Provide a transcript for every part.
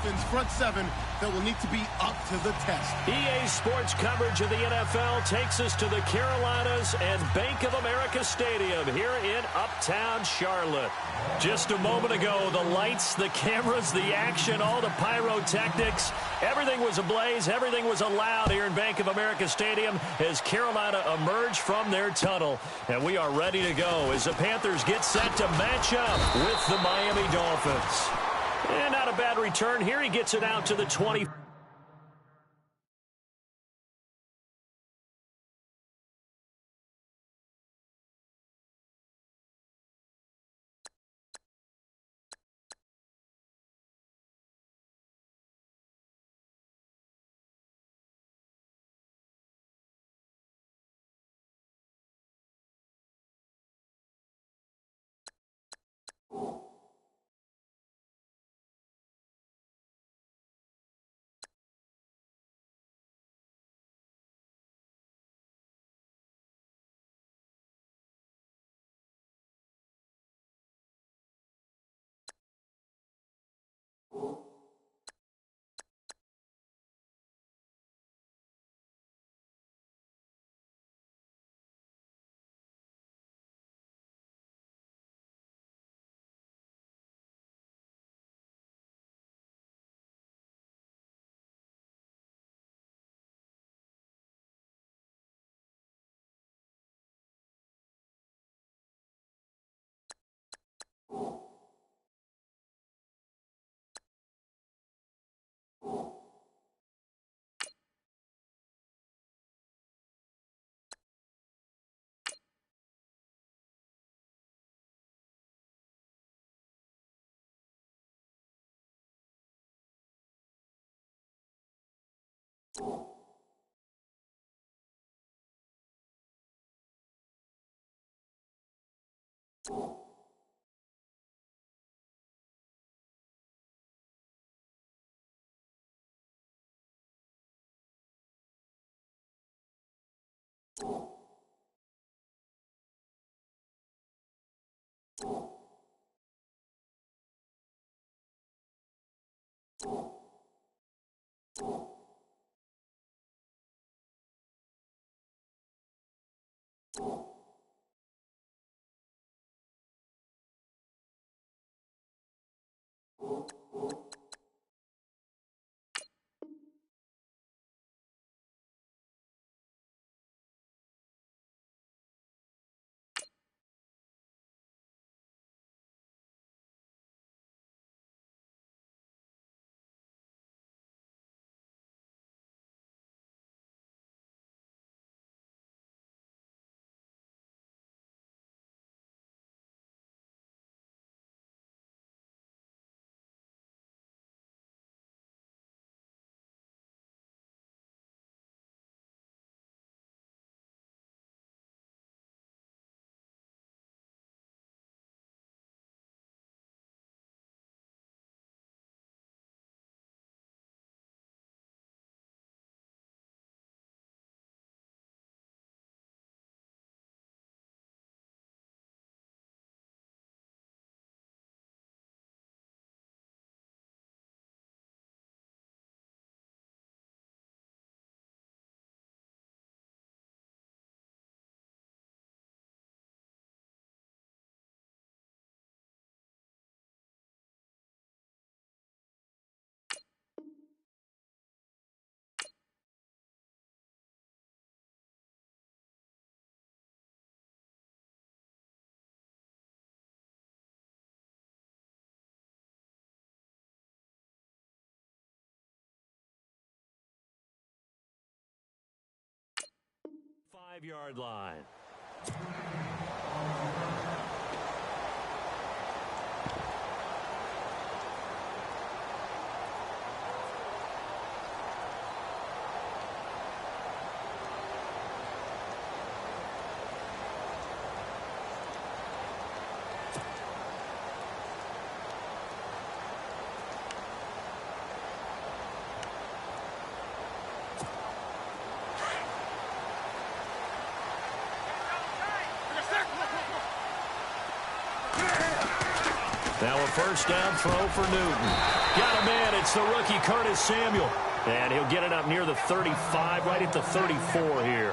Dolphins front seven that will need to be up to the test. EA Sports coverage of the NFL takes us to the Carolinas and Bank of America Stadium here in Uptown Charlotte. Just a moment ago, the lights, the cameras, the action, all the pyrotechnics, everything was ablaze, everything was allowed here in Bank of America Stadium as Carolina emerged from their tunnel. And we are ready to go as the Panthers get set to match up with the Miami Dolphins. And not a bad return here. He gets it out to the 20. Five-yard line. Now a first down throw for Newton. Got a man. It's the rookie Curtis Samuel. And he'll get it up near the 35, right at the 34 here.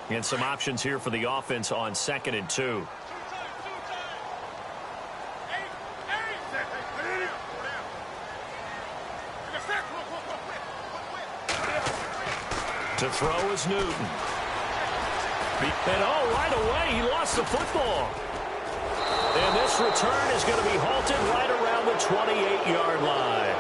And some options here for the offense on 2nd and 2. To throw is Newton. And right away, he lost the football. And this return is going to be halted right around the 28-yard line.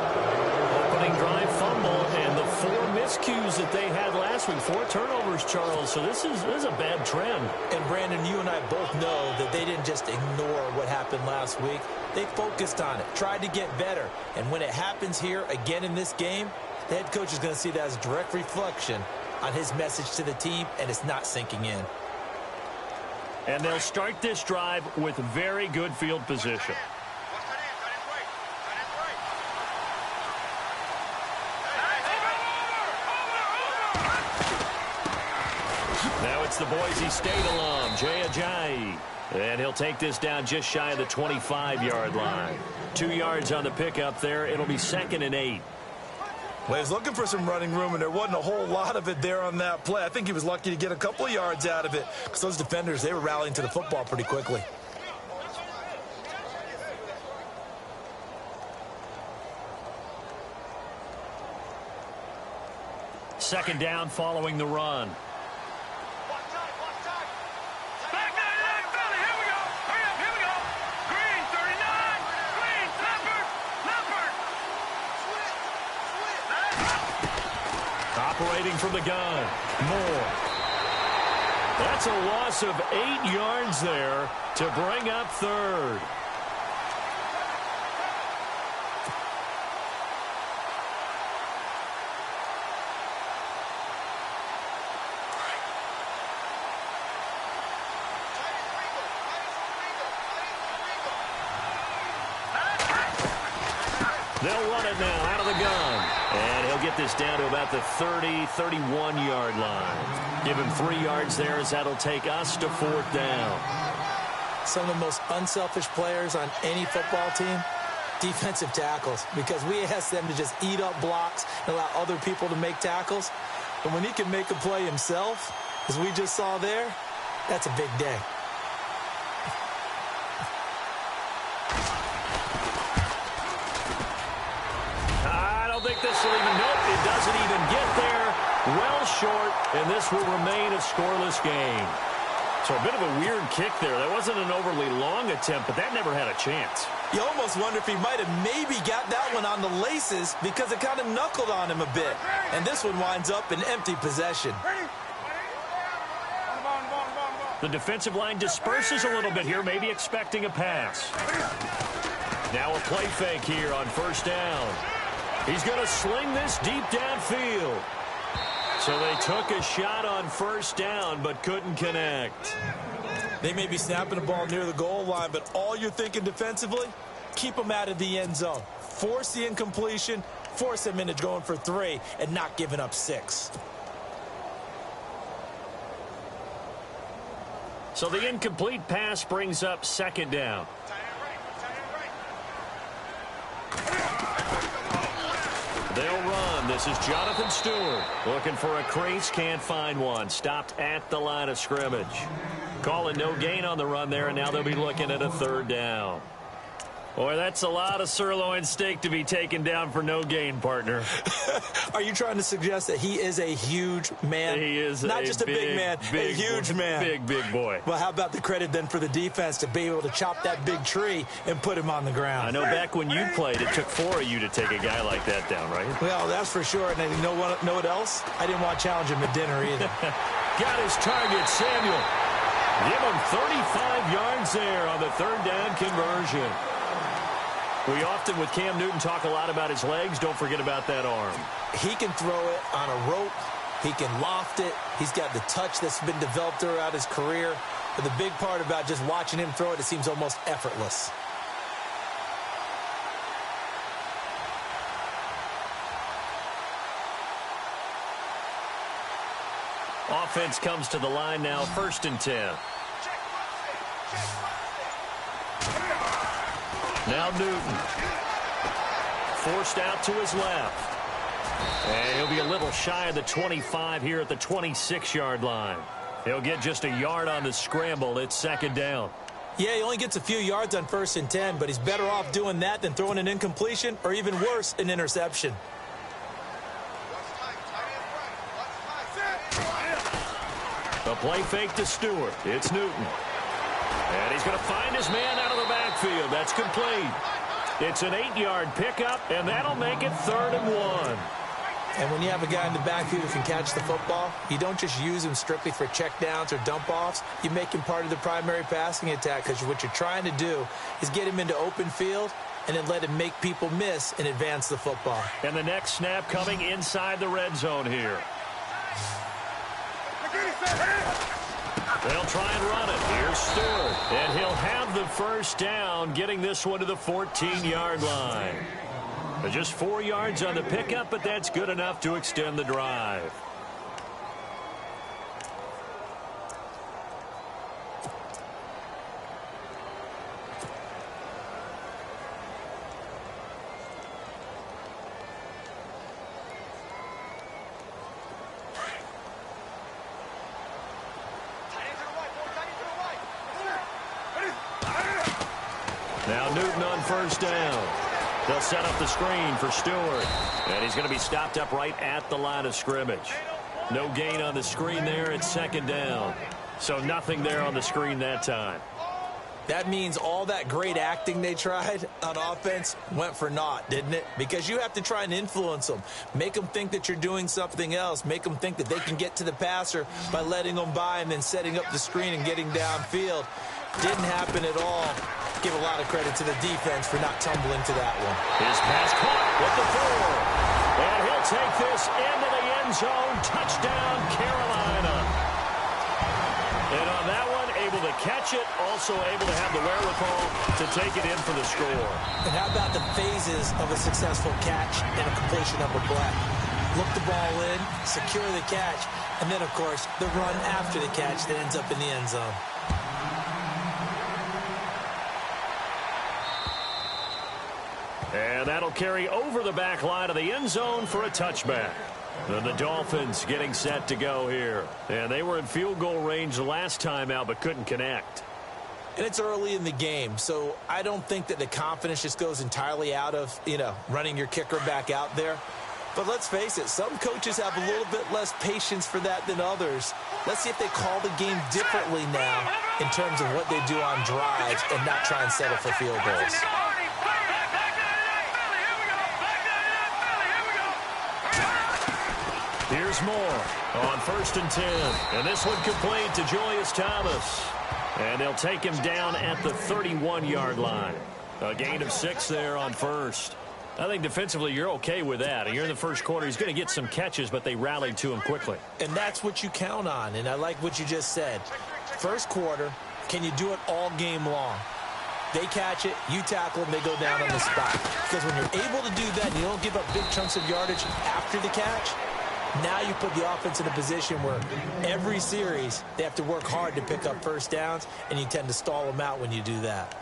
Opening drive fumble, and the 4 miscues that they had last week. 4 turnovers, Charles. So this is a bad trend. And, Brandon, you and I both know that they didn't just ignore what happened last week. They focused on it, tried to get better. And when it happens here again in this game, the head coach is going to see that as a direct reflection on his message to the team, and it's not sinking in. And they'll start this drive with very good field position. Now it's the Boise State alum, Jay Ajayi. And he'll take this down just shy of the 25-yard line. 2 yards on the pickup there. It'll be 2nd and 8. Well, he's looking for some running room, and there wasn't a whole lot of it there on that play. I think he was lucky to get a couple of yards out of it because those defenders, they were rallying to the football pretty quickly. Second down following the run. Operating from the gun. Moore. That's a loss of 8 yards there to bring up 3rd. They'll run it now out of the gun. And he'll get this down to about the 30, 31-yard line. Give him 3 yards there as that'll take us to 4th down. Some of the most unselfish players on any football team, defensive tackles, because we ask them to just eat up blocks and allow other people to make tackles. And when he can make a play himself, as we just saw there, that's a big day. This will even, nope, it doesn't even get there. Well short, and this will remain a scoreless game. So a bit of a weird kick there. That wasn't an overly long attempt, but that never had a chance. You almost wonder if he might have maybe got that one on the laces because it kind of knuckled on him a bit. And this one winds up in empty possession. The defensive line disperses a little bit here, maybe expecting a pass. Now a play fake here on 1st down. He's going to sling this deep downfield. So they took a shot on 1st down, but couldn't connect. They may be snapping the ball near the goal line, but all you're thinking defensively, keep them out of the end zone. Force the incompletion, force them into going for 3, and not giving up 6. So the incomplete pass brings up 2nd down. They'll run. This is Jonathan Stewart looking for a crease. Can't find one. Stopped at the line of scrimmage. Calling no gain on the run there, and now they'll be looking at a 3rd down. Boy, that's a lot of sirloin steak to be taken down for no gain, partner. Are you trying to suggest that he is a huge man? He is not just a big man, a huge man. Big boy. Well, how about the credit then for the defense to be able to chop that big tree and put him on the ground? I know back when you played, it took 4 of you to take a guy like that down, right? Well, that's for sure. And you know what else? I didn't want to challenge him at dinner either. Got his target, Samuel. Give him 35 yards there on the 3rd down conversion. We often, with Cam Newton, talk a lot about his legs. Don't forget about that arm. He can throw it on a rope. He can loft it. He's got the touch that's been developed throughout his career. But the big part about just watching him throw it seems almost effortless. Offense comes to the line now, 1st and 10. Now Newton. Forced out to his left. And he'll be a little shy of the 25 here at the 26-yard line. He'll get just a yard on the scramble. It's 2nd down. Yeah, he only gets a few yards on 1st and 10, but he's better off doing that than throwing an incompletion or even worse, an interception. A play fake to Stewart. It's Newton. And he's going to find his man out of the backfield. That's complete. It's an 8-yard pickup, and that'll make it 3rd and 1. And when you have a guy in the backfield who can catch the football, you don't just use him strictly for checkdowns or dump-offs. You make him part of the primary passing attack because what you're trying to do is get him into open field and then let him make people miss and advance the football. And the next snap coming inside the red zone here. They'll try and run it. Here's Stewart. And he'll have the 1st down, getting this one to the 14-yard line. Just 4 yards on the pickup, but that's good enough to extend the drive. Now Newton on 1st down. They'll set up the screen for Stewart. And he's going to be stopped up right at the line of scrimmage. No gain on the screen there. It's 2nd down. So nothing there on the screen that time. That means all that great acting they tried on offense went for naught, didn't it? Because you have to try and influence them. Make them think that you're doing something else. Make them think that they can get to the passer by letting them by and then setting up the screen and getting downfield. Didn't happen at all. Give a lot of credit to the defense for not tumbling to that one. His pass caught with the 4. And he'll take this into the end zone. Touchdown, Carolina. And on that one, able to catch it, also able to have the wherewithal to take it in for the score. And how about the phases of a successful catch and a completion of a play? Look the ball in, secure the catch, and then, of course, the run after the catch that ends up in the end zone. And that'll carry over the back line of the end zone for a touchback. And the Dolphins getting set to go here. And they were in field goal range last time out but couldn't connect. And it's early in the game, so I don't think that the confidence just goes entirely out of, running your kicker back out there. But let's face it, some coaches have a little bit less patience for that than others. Let's see if they call the game differently now in terms of what they do on drives and not try and settle for field goals. Here's Moore on 1st and 10. And this one complete to Julius Thomas. And they'll take him down at the 31-yard line. A gain of 6 there on 1st. I think defensively you're okay with that. You're in the first quarter. He's going to get some catches, but they rallied to him quickly. And that's what you count on. And I like what you just said. First quarter, can you do it all game long? They catch it, you tackle them, they go down on the spot. Because when you're able to do that and you don't give up big chunks of yardage after the catch, now you put the offense in a position where every series they have to work hard to pick up first downs, and you tend to stall them out when you do that.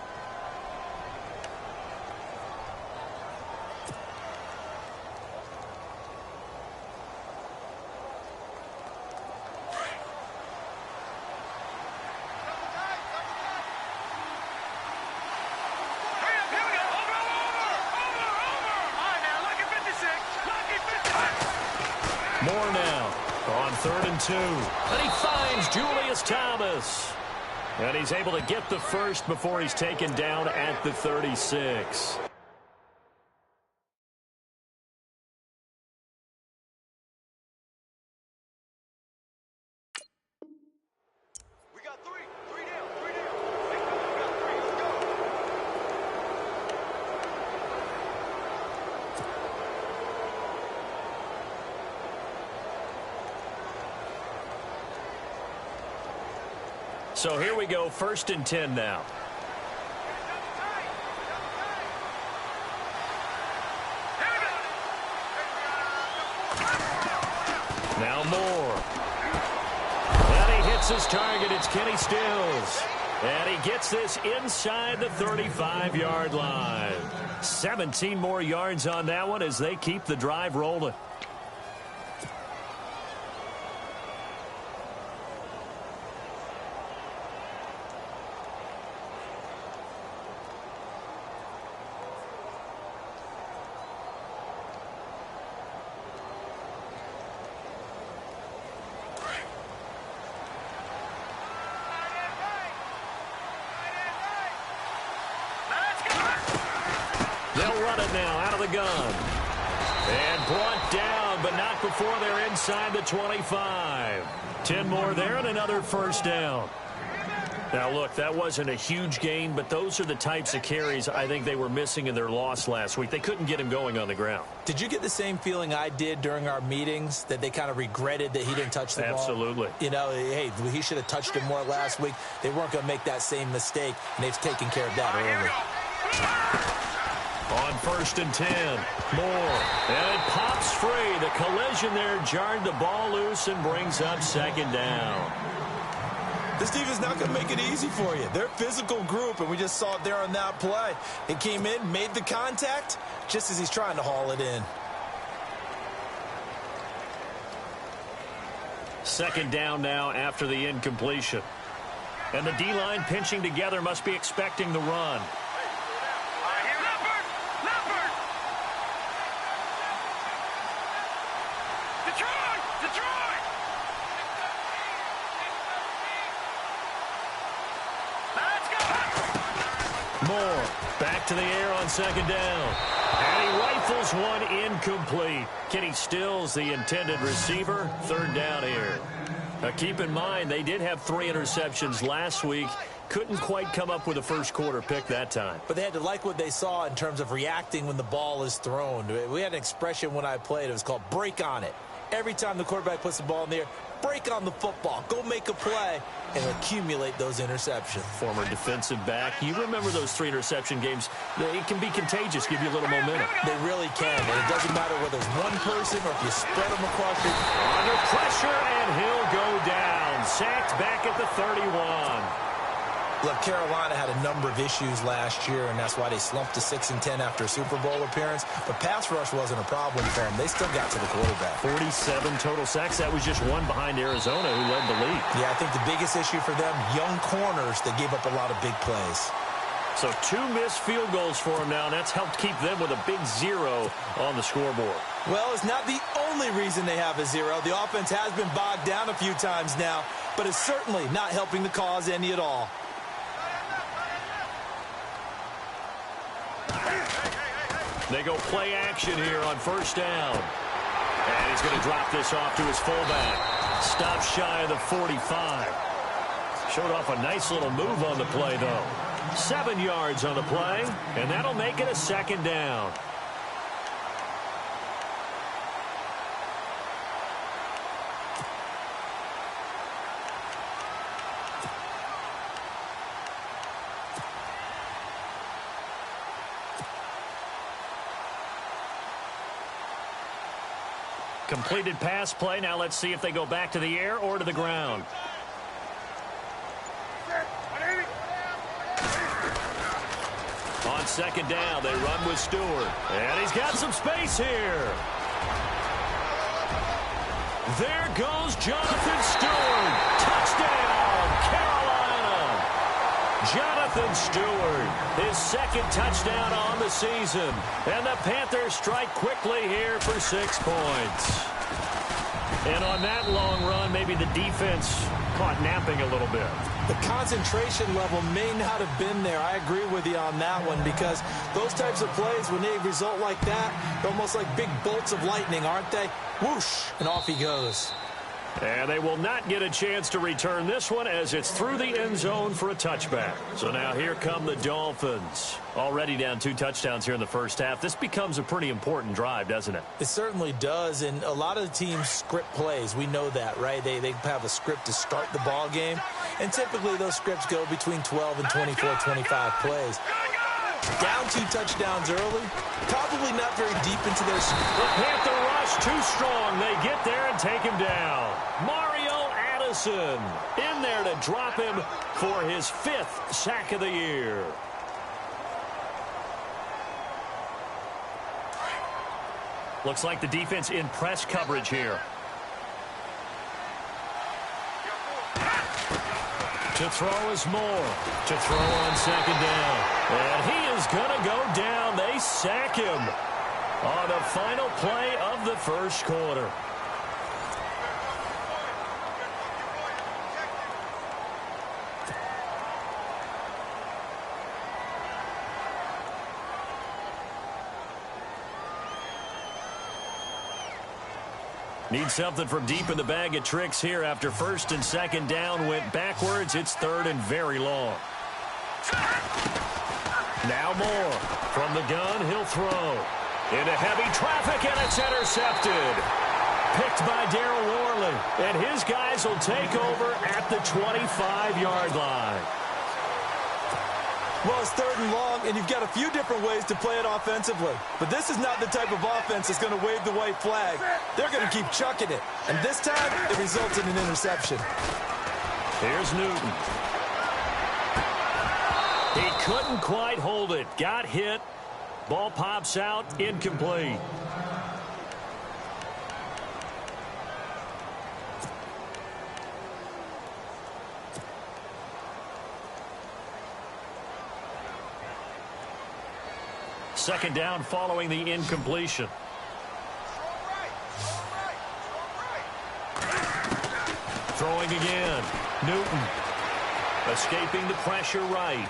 Moore now on 3rd and 2. And he finds Julius Thomas. And he's able to get the first before he's taken down at the 36. We got three down. Let's go. So here we go, 1st and 10 now. Now Moore. And he hits his target. It's Kenny Stills. And he gets this inside the 35-yard line. 17 more yards on that one as they keep the drive rolling. They'll run it now out of the gun. And brought down, but not before they're inside the 25. 10 more there and another 1st down. Now, look, that wasn't a huge gain, but those are the types of carries I think they were missing in their loss last week. They couldn't get him going on the ground. Did you get the same feeling I did during our meetings, that they kind of regretted that he didn't touch the ball? Absolutely. You know, hey, he should have touched it more last week. They weren't going to make that same mistake, and they've taken care of that early. On 1st and 10, Moore, and it pops free. The collision there jarred the ball loose and brings up 2nd down. This defense is not going to make it easy for you. They're a physical group, and we just saw it there on that play. He came in, made the contact, just as he's trying to haul it in. 2nd down now after the incompletion. And the D-line pinching together must be expecting the run. Moore back to the air on 2nd down. And he rifles one incomplete. Kenny Stills, the intended receiver. 3rd down here. Now keep in mind, they did have 3 interceptions last week. Couldn't quite come up with a first quarter pick that time. But they had to like what they saw in terms of reacting when the ball is thrown. We had an expression when I played. It was called break on it. Every time the quarterback puts the ball in the air, break on the football. Go make a play and accumulate those interceptions. Former defensive back. You remember those 3 interception games. It can be contagious, give you a little momentum. They really can. And it doesn't matter whether it's one person or if you spread them across your... Under pressure, and he'll go down. Sacked back at the 31. Look, Carolina had a number of issues last year, and that's why they slumped to 6-10 after a Super Bowl appearance. But pass rush wasn't a problem for them. They still got to the quarterback. 47 total sacks. That was just one behind Arizona, who led the league. Yeah, I think the biggest issue for them, young corners that gave up a lot of big plays. So 2 missed field goals for them now, and that's helped keep them with a big 0 on the scoreboard. Well, it's not the only reason they have a 0. The offense has been bogged down a few times now, but it's certainly not helping the cause any at all. They go play action here on 1st down. And he's going to drop this off to his fullback. Stop shy of the 45. Showed off a nice little move on the play, though. 7 yards on the play, and that'll make it a 2nd down. Completed pass play. Now let's see if they go back to the air or to the ground. On 2nd down, they run with Stewart. And he's got some space here. There goes Jonathan Stewart. Touchdown, Carolina. Jonathan Stewart, his 2nd touchdown on the season. And the Panthers strike quickly here for 6 points. And on that long run, maybe the defense caught napping a little bit. The concentration level may not have been there. I agree with you on that one, because those types of plays, when they result like that, they're almost like big bolts of lightning, aren't they? Whoosh, and off he goes. And they will not get a chance to return this one as it's through the end zone for a touchback. So now here come the Dolphins. Already down 2 touchdowns here in the first half. This becomes a pretty important drive, doesn't it? It certainly does, and a lot of the teams script plays. We know that, right? They have a script to start the ball game, and typically those scripts go between 12 and 24, 25 plays. Down 2 touchdowns early, probably not very deep into their... The Panther rush too strong. They get there and take him down. Mario Addison in there to drop him for his 5th sack of the year. Looks like the defense in press coverage here. To throw is Moore. To throw on 2nd down. And he is going to go down. They sack him on the final play of the first quarter. Need something from deep in the bag of tricks here after 1st and 2nd down went backwards. It's 3rd and very long. Now Moore from the gun. He'll throw into heavy traffic, and it's intercepted. Picked by Darryl Worley, and his guys will take over at the 25-yard line. Well, it's 3rd and long, and you've got a few different ways to play it offensively. But this is not the type of offense that's going to wave the white flag. They're going to keep chucking it. And this time, it results in an interception. Here's Newton. He couldn't quite hold it. Got hit. Ball pops out. Incomplete. Second down following the incompletion. Throwing again. Newton escaping the pressure right.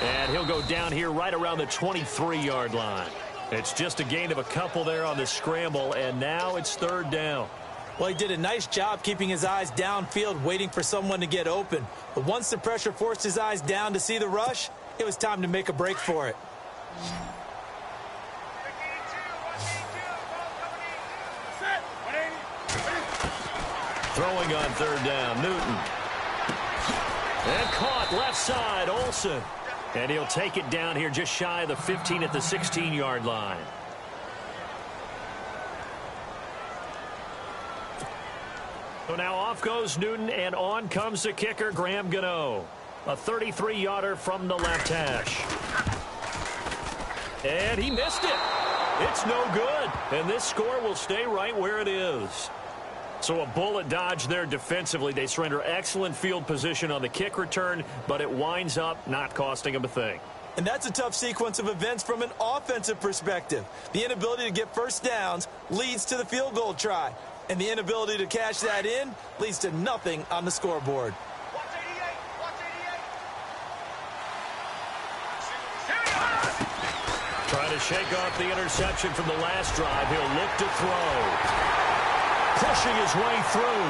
And he'll go down here right around the 23-yard line. It's just a gain of a couple there on the scramble, and now it's 3rd down. Well, he did a nice job keeping his eyes downfield, waiting for someone to get open. But once the pressure forced his eyes down to see the rush, it was time to make a break for it. Throwing on 3rd down, Newton. And caught left side, Olsen. And he'll take it down here just shy of the 15 at the 16-yard line. So now off goes Newton, and on comes the kicker, Graham Gano. A 33-yarder from the left hash. And he missed it. It's no good. And this score will stay right where it is. So a bullet dodge there defensively. They surrender excellent field position on the kick return, but it winds up not costing them a thing. And that's a tough sequence of events from an offensive perspective. The inability to get first downs leads to the field goal try. And the inability to cash that in leads to nothing on the scoreboard. Trying to shake off the interception from the last drive. He'll look to throw. Pushing his way through.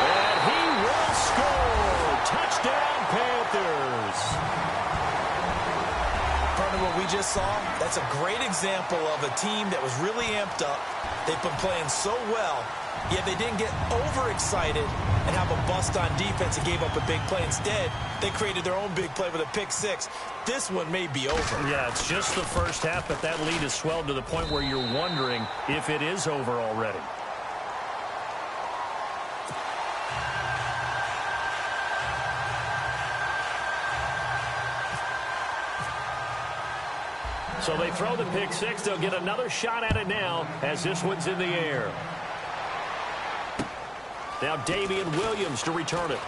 And he will score. Touchdown, Panthers. Part of what we just saw, that's a great example of a team that was really amped up. They've been playing so well, yet they didn't get overexcited and have a bust on defense and gave up a big play. Instead, they created their own big play with a pick six. This one may be over. Yeah, it's just the first half, but that lead has swelled to the point where you're wondering if it is over already. So they throw the pick six. They'll get another shot at it now as this one's in the air. Now Damian Williams to return it.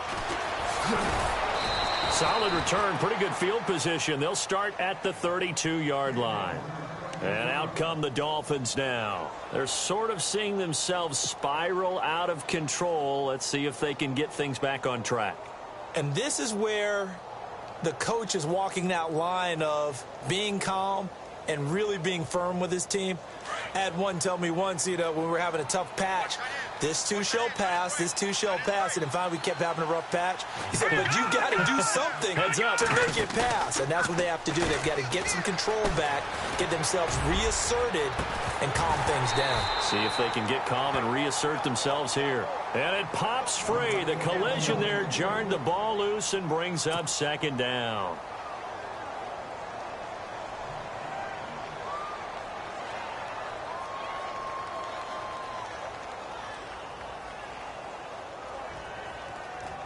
Solid return, pretty good field position. They'll start at the 32-yard line. And out come the Dolphins now. They're sort of seeing themselves spiral out of control. Let's see if they can get things back on track. And this is where the coach is walking that line of being calm and really being firm with his team. I had one tell me once, when we were having a tough patch, this too shall pass, this too shall pass, and then finally we kept having a rough patch. He said, but you got to do something to make it pass, and that's what they have to do. They've got to get some control back, get themselves reasserted, and calm things down. See if they can get calm and reassert themselves here. And it pops free. The collision there jarred the ball loose and brings up second down.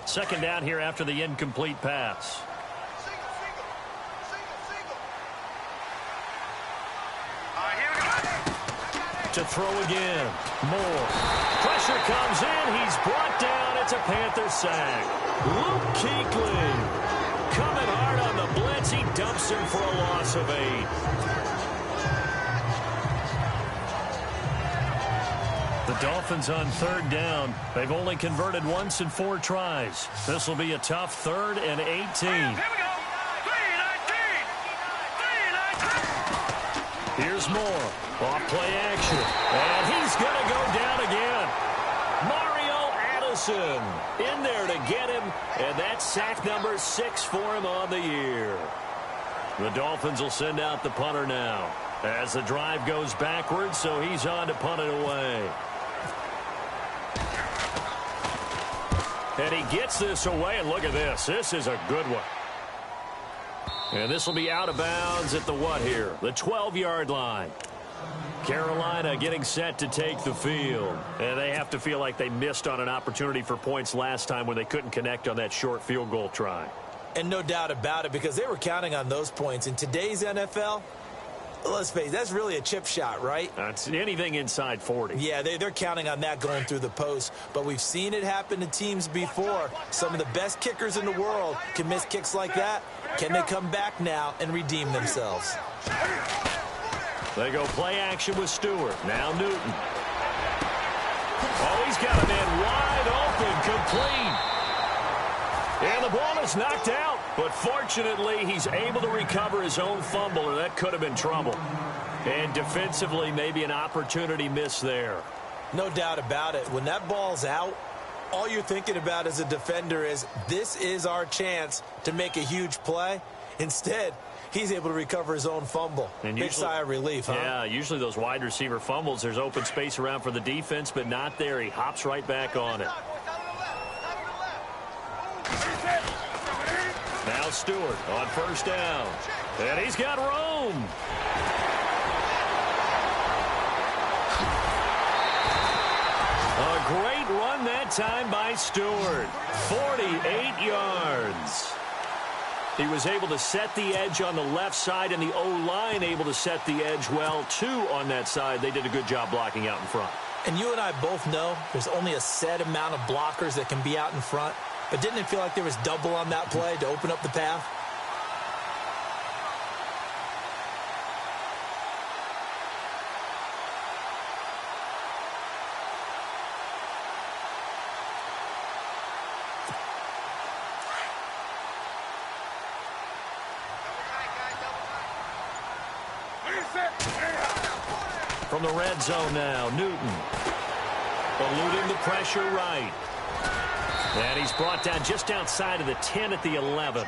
Second down here after the incomplete pass. To throw again. Moore. Pressure comes in. He's brought down. It's a Panther sack. Luke Kuechly coming hard on the blitz. He dumps him for a loss of 8. The Dolphins on third down. They've only converted once in 4 tries. This will be a tough 3rd and 18. Here we go. 3-19. Here's Moore. Off play action. And he's going to go down again. Mario Addison in there to get him. And that's sack number 6 for him on the year. The Dolphins will send out the punter now as the drive goes backwards, so he's on to punt it away. And he gets this away, and look at this. This is a good one. And this will be out of bounds at the what here? The 12-yard line. Carolina getting set to take the field. And they have to feel like they missed on an opportunity for points last time when they couldn't connect on that short field goal try. And no doubt about it, because they were counting on those points. In today's NFL, let's face it, that's really a chip shot, right? That's anything inside 40. Yeah, they're counting on that going through the post. But we've seen it happen to teams before. Some of the best kickers in the world can miss kicks like that. Can they come back now and redeem themselves? They go play action with Stewart. Now Newton. Oh, he's got a man wide open, complete. And the ball is knocked out. But fortunately, he's able to recover his own fumble, or that could have been trouble. And defensively, maybe an opportunity missed there. No doubt about it. When that ball's out, all you're thinking about as a defender is, this is our chance to make a huge play. Instead, he's able to recover his own fumble. And big sigh of relief, huh? Yeah, usually those wide receiver fumbles, there's open space around for the defense, but not there. He hops right back on it. Now Stewart on first down. And he's got room. A great run that time by Stewart. 48 yards. He was able to set the edge on the left side, and the O-line able to set the edge well, too, on that side. They did a good job blocking out in front. And you and I both know there's only a set amount of blockers that can be out in front. But didn't it feel like there was double on that play to open up the path? From the red zone now, Newton. Eluding the pressure right. And he's brought down just outside of the 10 at the 11.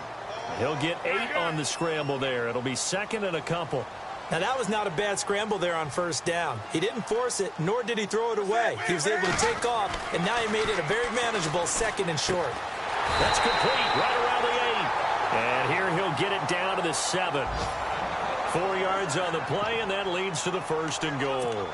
He'll get 8 on the scramble there. It'll be 2nd and a couple. Now, that was not a bad scramble there on first down. He didn't force it, nor did he throw it away. He was able to take off, and now he made it a very manageable 2nd and short. That's complete right around the 8. And here he'll get it down to the 7. 4 yards on the play, and that leads to the 1st and goal.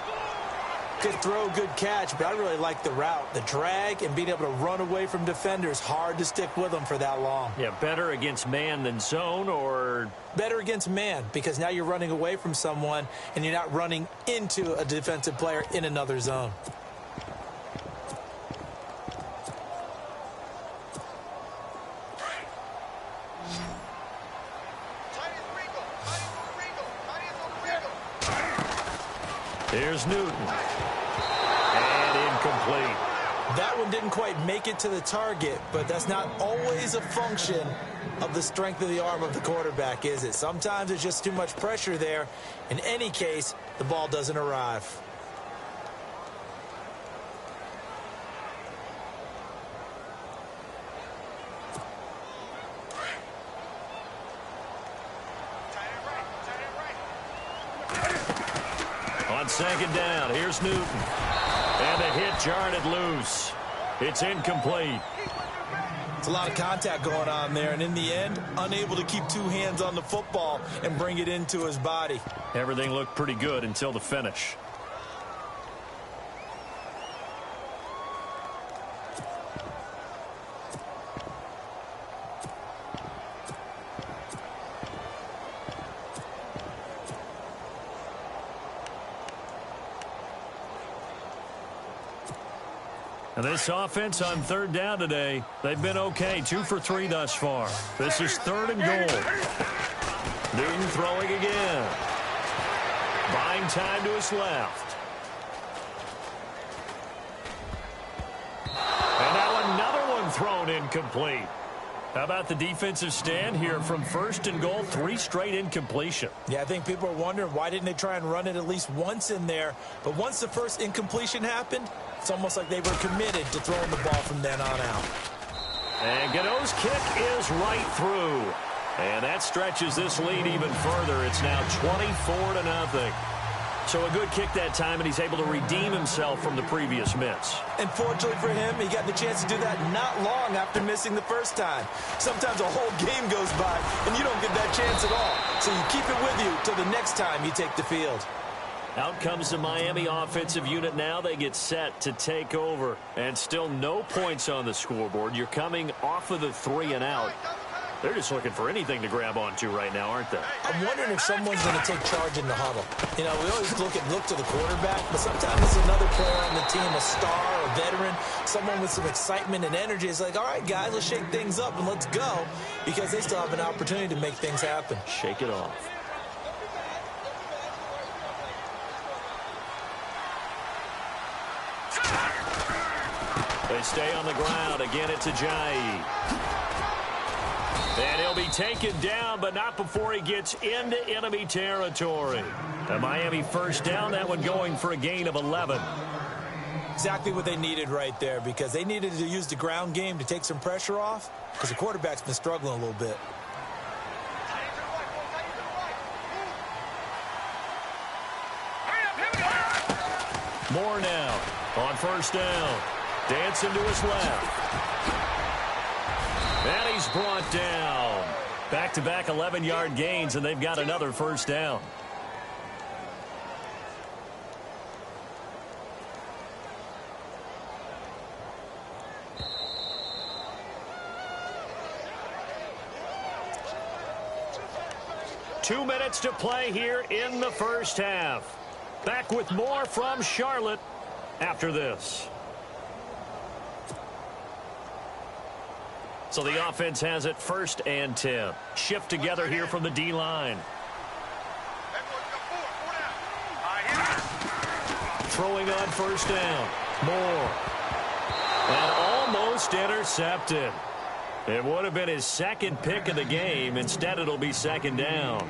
Good throw, good catch, but I really like the route. The drag and being able to run away from defenders, hard to stick with them for that long. Yeah, better against man than zone, or? Better against man, because now you're running away from someone and you're not running into a defensive player in another zone. Here's Newton. And incomplete. That one didn't quite make it to the target, but that's not always a function of the strength of the arm of the quarterback, is it? Sometimes it's just too much pressure there. In any case, the ball doesn't arrive. On second down, here's Newton. And the hit jarred it loose. It's incomplete. It's a lot of contact going on there, and in the end, unable to keep two hands on the football and bring it into his body. Everything looked pretty good until the finish. And this offense on third down today, they've been okay. 2 for 3 thus far. This is 3rd and goal. Newton throwing again. Buying time to his left. And now another one thrown incomplete. How about the defensive stand here from 1st and goal, 3 straight incompletion? Yeah, I think people are wondering why didn't they try and run it at least once in there. But once the first incompletion happened, it's almost like they were committed to throwing the ball from then on out. And Gano's kick is right through. And that stretches this lead even further. It's now 24-0. So a good kick that time, and he's able to redeem himself from the previous miss. And fortunately for him, he got the chance to do that not long after missing the first time. Sometimes a whole game goes by, and you don't get that chance at all. So you keep it with you till the next time you take the field. Out comes the Miami offensive unit now. They get set to take over. And still no points on the scoreboard. You're coming off of the 3 and out. They're just looking for anything to grab onto right now, aren't they? I'm wondering if someone's going to take charge in the huddle. You know, we always look to the quarterback, but sometimes it's another player on the team, a star, a veteran, someone with some excitement and energy. It's like, all right, guys, let's shake things up and let's go, because they still have an opportunity to make things happen. Shake it off. They stay on the ground. Again, it's Ajayi. And he'll be taken down, but not before he gets into enemy territory. A Miami first down, that one going for a gain of 11. Exactly what they needed right there, because they needed to use the ground game to take some pressure off, because the quarterback's been struggling a little bit. Moore now on first down. Dancing to his left. And he's brought down. Back-to-back 11-yard gains, and they've got another first down. Two minutes to play here in the first half. Back with more from Charlotte after this. So the offense has it 1st and 10. Shift together here from the D-line. Throwing on first down. Moore. And almost intercepted. It would have been his second pick of the game. Instead, it'll be 2nd down.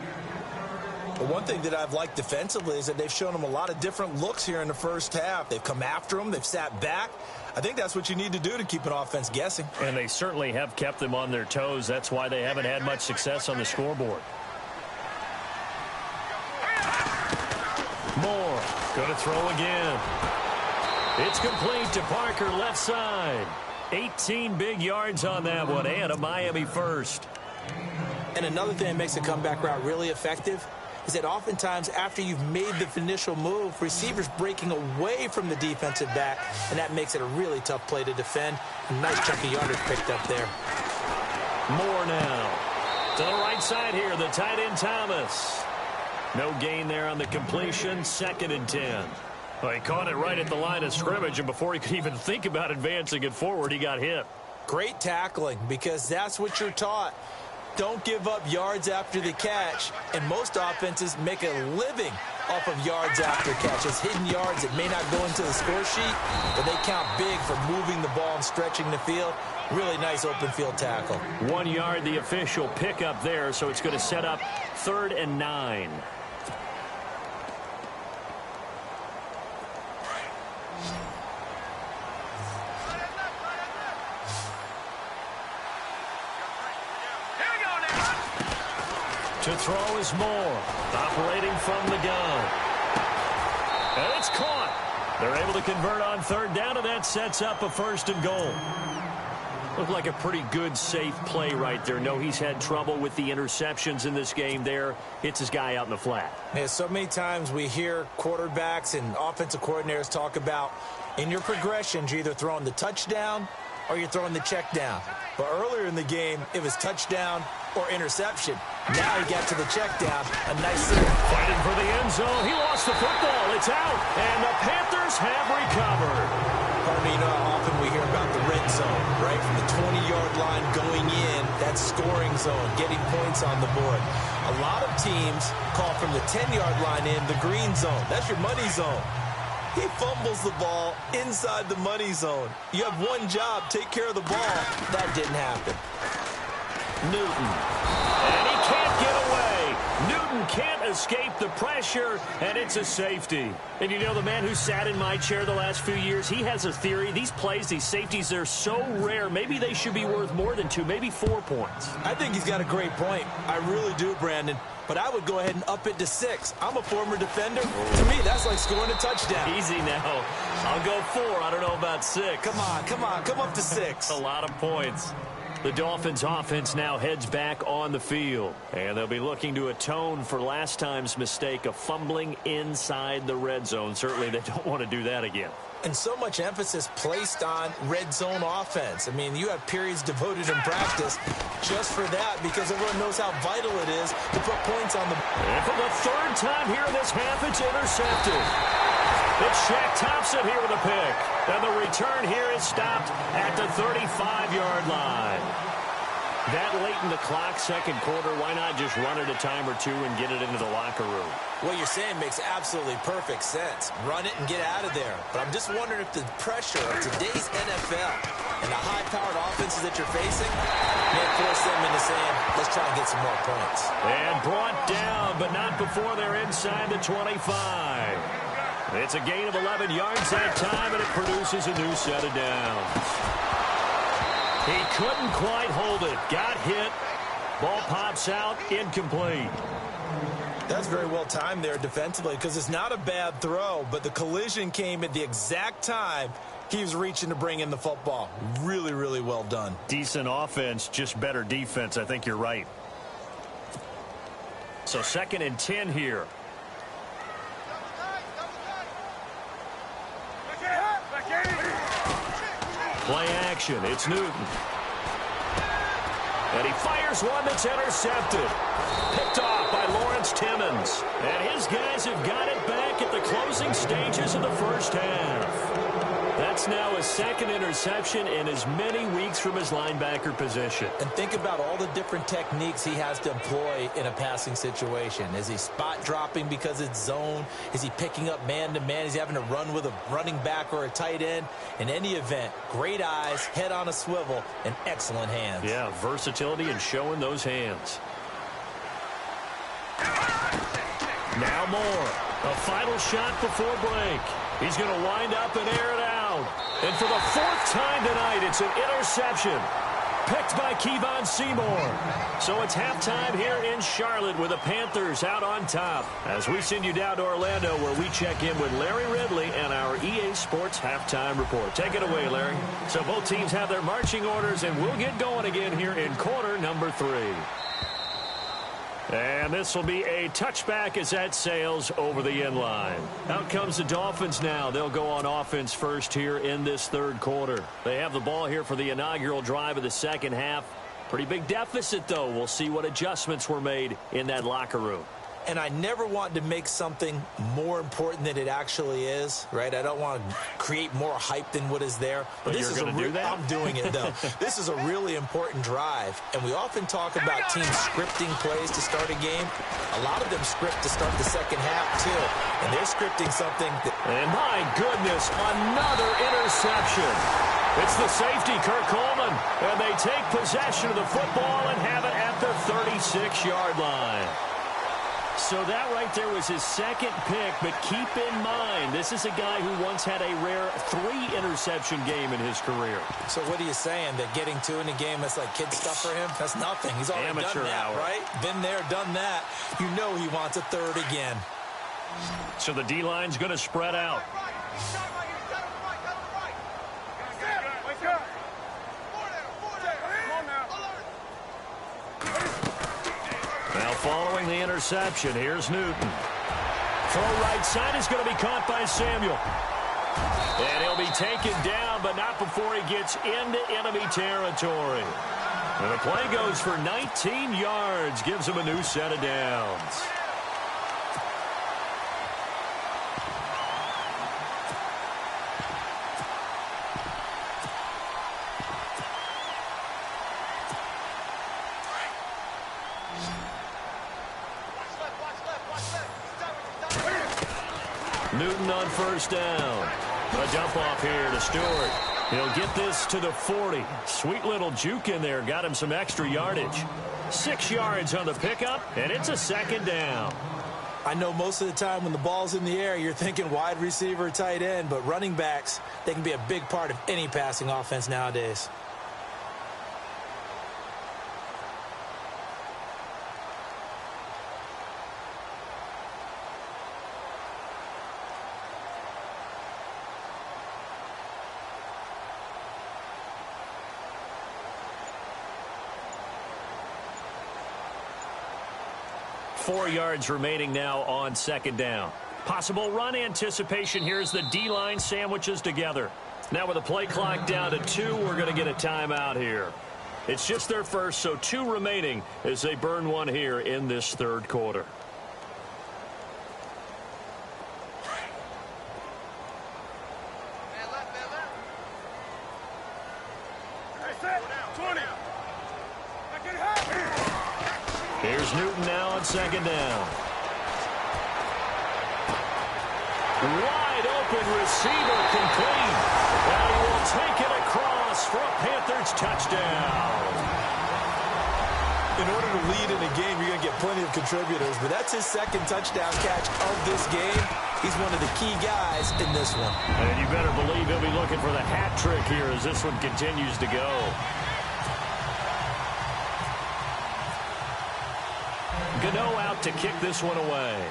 But one thing that I've liked defensively is that they've shown him a lot of different looks here in the first half. They've come after him. They've sat back. I think that's what you need to do to keep an offense guessing. And they certainly have kept them on their toes. That's why they haven't had much success on the scoreboard. Moore going to throw again. It's complete to Parker, left side. 18 big yards on that one, and a Miami first. And another thing that makes a comeback route really effective is that oftentimes after you've made the initial move, receivers breaking away from the defensive back, and that makes it a really tough play to defend. A nice chunk of yardage picked up there. Moore now. To the right side here, the tight end Thomas. No gain there on the completion, 2nd and 10. Well, he caught it right at the line of scrimmage, and before he could even think about advancing it forward, he got hit. Great tackling, because that's what you're taught. Don't give up yards after the catch, and most offenses make a living off of yards after catches, hidden yards that may not go into the score sheet, but they count big for moving the ball and stretching the field. Really nice open field tackle. 1 yard, the official pickup there, so it's going to set up 3rd and 9. To throw is Moore, operating from the gun. And it's caught. They're able to convert on 3rd down, and that sets up a 1st and goal. Looked like a pretty good, safe play right there. No, he's had trouble with the interceptions in this game there. Hits his guy out in the flat. Yeah, so many times we hear quarterbacks and offensive coordinators talk about in your progressions, you're either throwing the touchdown or you're throwing the check down. But earlier in the game, it was touchdown or interception. Now he got to the check down. A nice save. Fighting for the end zone. He lost the football. It's out. And the Panthers have recovered. Pardon me, you know how often we hear about the red zone, right? From the 20-yard line going in, that scoring zone, getting points on the board. A lot of teams call from the 10-yard line in the green zone. That's your money zone. He fumbles the ball inside the money zone. You have one job, take care of the ball. That didn't happen. Newton. And he can't get away. Newton can't escape the pressure, and it's a safety. And you know, the man who sat in my chair the last few years, he has a theory. These plays, these safeties, they're so rare. Maybe they should be worth more than 2, maybe 4 points. I think he's got a great point. I really do, Brandon. But I would go ahead and up it to 6. I'm a former defender. To me, that's like scoring a touchdown. Easy now. I'll go 4. I don't know about 6. Come on. Come up to 6. A lot of points. The Dolphins offense now heads back on the field. And they'll be looking to atone for last time's mistake of fumbling inside the red zone. Certainly they don't want to do that again. And so much emphasis placed on red zone offense. I mean, you have periods devoted in practice just for that because everyone knows how vital it is to put points on the... And for the 3rd time here in this half, it's intercepted. It's Shaq Thompson here with a pick. And the return here is stopped at the 35-yard line. That late in the clock, 2nd quarter, why not just run it a time or 2 and get it into the locker room? What you're saying makes absolutely perfect sense. Run it and get out of there. But I'm just wondering if the pressure of today's NFL and the high-powered offenses that you're facing may force them into saying, let's try and get some more points. And brought down, but not before they're inside the 25. It's a gain of 11 yards that time, and it produces a new set of downs. He couldn't quite hold it. Got hit. Ball pops out. Incomplete. That's very well timed there defensively because it's not a bad throw, but the collision came at the exact time he was reaching to bring in the football. Really, really well done. Decent offense, just better defense. I think you're right. So 2nd and 10 here. Play action. It's Newton. And he fires one that's intercepted. Picked off by Lawrence Timmons. And his guys have got it back at the closing stages of the 1st half. That's now his 2nd interception in as many weeks from his linebacker position. And think about all the different techniques he has to employ in a passing situation. Is he spot dropping because it's zone? Is he picking up man-to-man? Is he having to run with a running back or a tight end? In any event, great eyes, head on a swivel, and excellent hands. Yeah, versatility and showing those hands. Now Moore. A final shot before break. He's going to wind up and air it out. And for the 4th time tonight, it's an interception. Picked by Kevon Seymour. So it's halftime here in Charlotte with the Panthers out on top. As we send you down to Orlando where we check in with Larry Ridley and our EA Sports Halftime Report. Take it away, Larry. So both teams have their marching orders, and we'll get going again here in quarter number 3. And this will be a touchback as that sails over the end line. Out comes the Dolphins now. They'll go on offense first here in this 3rd quarter. They have the ball here for the inaugural drive of the 2nd half. Pretty big deficit, though. We'll see what adjustments were made in that locker room. and I never want to make something more important than it actually is, right? I don't want to create more hype than what is there. But this you're is going to do that? I'm doing it, though. This is a really important drive, and we often talk about teams scripting plays to start a game. A lot of them script to start the second half, too, and they're scripting something that... And my goodness, another interception. It's the safety, Kirk Coleman, and they take possession of the football and have it at the 36-yard line. So that right there was his second pick, but keep in mind, this is a guy who once had a rare 3-interception game in his career. So what are you saying, that getting 2 in a game, that's like kid stuff for him? That's nothing. He's already Amateur done that, hour. right? Been there, done that. You know he wants a third again. So the D-line's going to spread out. Now following the interception, here's Newton. Throw right side is going to be caught by Samuel. And he'll be taken down, but not before he gets into enemy territory. And the play goes for 19 yards, gives him a new set of downs. Newton on first down. A dump off here to Stewart. He'll get this to the 40. Sweet little juke in there. Got him some extra yardage. 6 yards on the pickup, and it's a second down. I know most of the time when the ball's in the air, you're thinking wide receiver, tight end, but running backs, they can be a big part of any passing offense nowadays. Four yards remaining now on second down. Possible run anticipation. Here's the D-line sandwiches together. Now with the play clock down to 2, we're going to get a timeout here. It's just their first, so 2 remaining as they burn one here in this third quarter. Here's Newton now on second down. Wide open receiver complete. And he will take it across for a Panthers touchdown. In order to lead in a game, you're going to get plenty of contributors, but that's his second touchdown catch of this game. He's one of the key guys in this one. And you better believe he'll be looking for the hat trick here as this one continues to go. Gano out to kick this one away.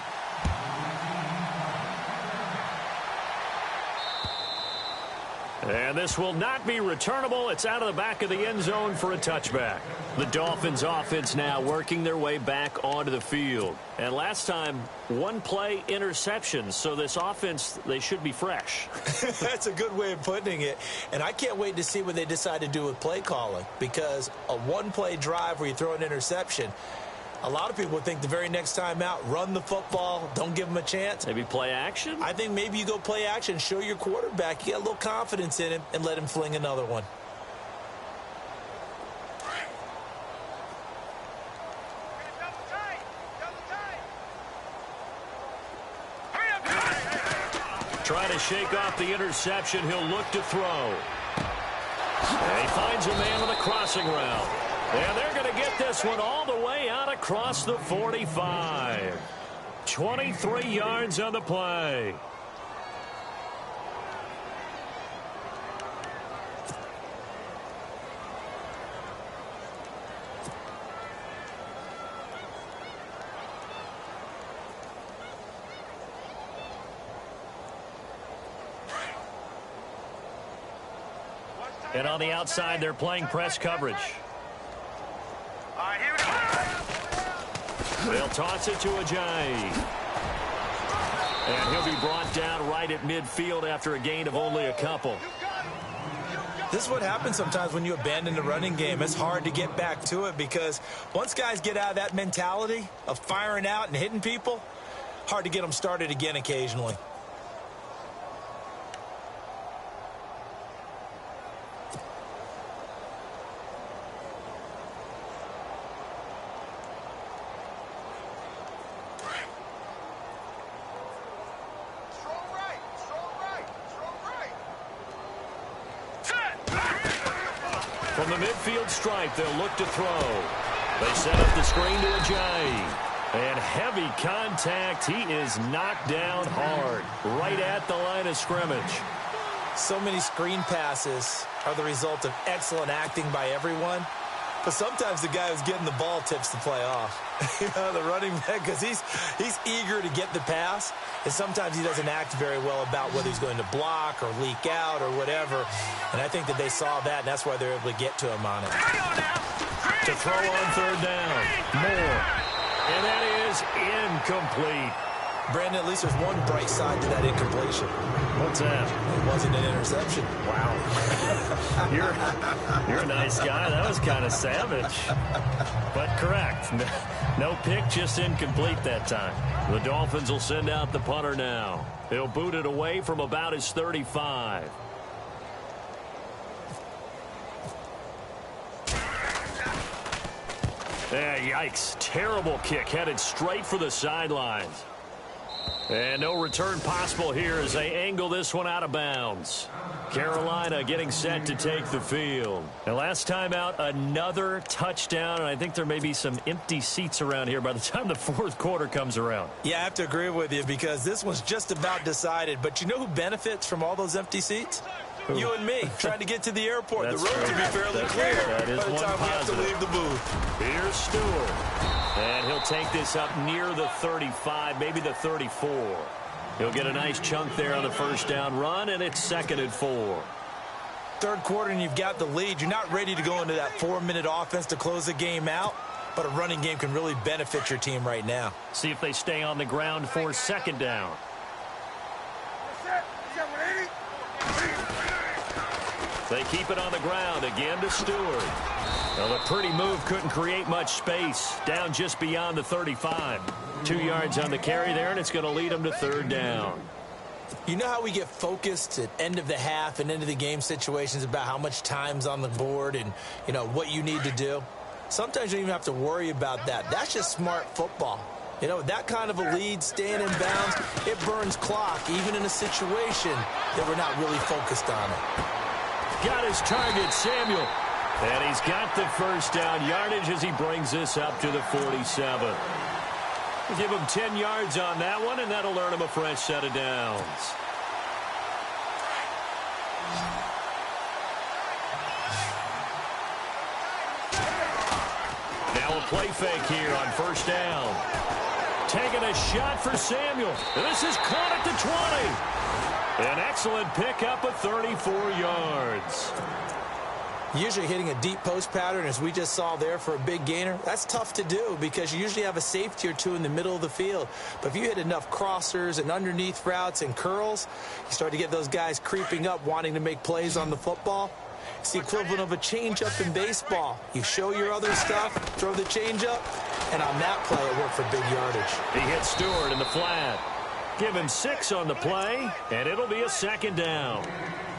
And this will not be returnable. It's out of the back of the end zone for a touchback. The Dolphins offense now working their way back onto the field. And last time, 1 play interceptions. So this offense, they should be fresh. That's a good way of putting it. And I can't wait to see what they decide to do with play calling. Because a 1-play drive where you throw an interception, a lot of people would think the very next time out, run the football, don't give him a chance. Maybe play action? I think maybe you go play action, show your quarterback, you get a little confidence in him, and let him fling another one. Trying to shake off the interception. He'll look to throw. And he finds a man on the crossing route. And they're going to get this one all the way out across the 45. 23 yards on the play. And on the outside, they're playing press coverage. They'll toss it to Ajayi. And he'll be brought down right at midfield after a gain of only a couple. This is what happens sometimes when you abandon the running game. It's hard to get back to it because once guys get out of that mentality of firing out and hitting people, hard to get them started again occasionally. From the midfield stripe, they'll look to throw. They set up the screen to Ajayi. And heavy contact. He is knocked down hard, right at the line of scrimmage. So many screen passes are the result of excellent acting by everyone. But sometimes the guy who's getting the ball tips the play off. You know, the running back, because he's eager to get the pass, and sometimes he doesn't act very well about whether he's going to block or leak out or whatever. And I think that they saw that, and that's why they're able to get to him on it. To throw on third down. Moore. And that is incomplete. Brandon, at least there's one bright side to that incompletion. What's that? It wasn't an interception. Wow. You're a nice guy. That was kind of savage. But correct. No pick, just incomplete that time. The Dolphins will send out the punter now. He'll boot it away from about his 35. Yikes. Terrible kick headed straight for the sidelines. And no return possible here as they angle this one out of bounds. Carolina getting set to take the field. And last time out, another touchdown, and I think there may be some empty seats around here by the time the fourth quarter comes around. Yeah, I have to agree with you because this one's just about decided. But you know who benefits from all those empty seats? Who? You and me, trying to get to the airport. The road to be fairly clear by the time we have to leave the booth. Here's Stewart. And he'll take this up near the 35, maybe the 34. He'll get a nice chunk there on the first down run, and it's 2nd and 4. Third quarter, and you've got the lead. You're not ready to go into that 4-minute offense to close the game out, but a running game can really benefit your team right now. See if they stay on the ground for 2nd down. They keep it on the ground again to Stewart. Well, the pretty move couldn't create much space. Down just beyond the 35. 2 yards on the carry there, and it's going to lead them to 3rd down. You know how we get focused at end of the half and end of the game situations about how much time's on the board and, you know, what you need to do? Sometimes you don't even have to worry about that. That's just smart football. You know, with that kind of a lead, staying in bounds, it burns clock, even in a situation that we're not really focused on it. Got his target, Samuel. And he's got the first down yardage as he brings this up to the 47. We'll give him 10 yards on that one, and that'll earn him a fresh set of downs. Now a play fake here on first down. Taking a shot for Samuel. This is caught at the 20. An excellent pickup of 34 yards. Usually hitting a deep post pattern, as we just saw there, for a big gainer, that's tough to do because you usually have a safety or two in the middle of the field. But if you hit enough crossers and underneath routes and curls, you start to get those guys creeping up, wanting to make plays on the football. It's the equivalent of a changeup in baseball. You show your other stuff, throw the changeup, and on that play, it worked for big yardage. He hits Stewart in the flat. Give him 6 on the play, and it'll be a 2nd down.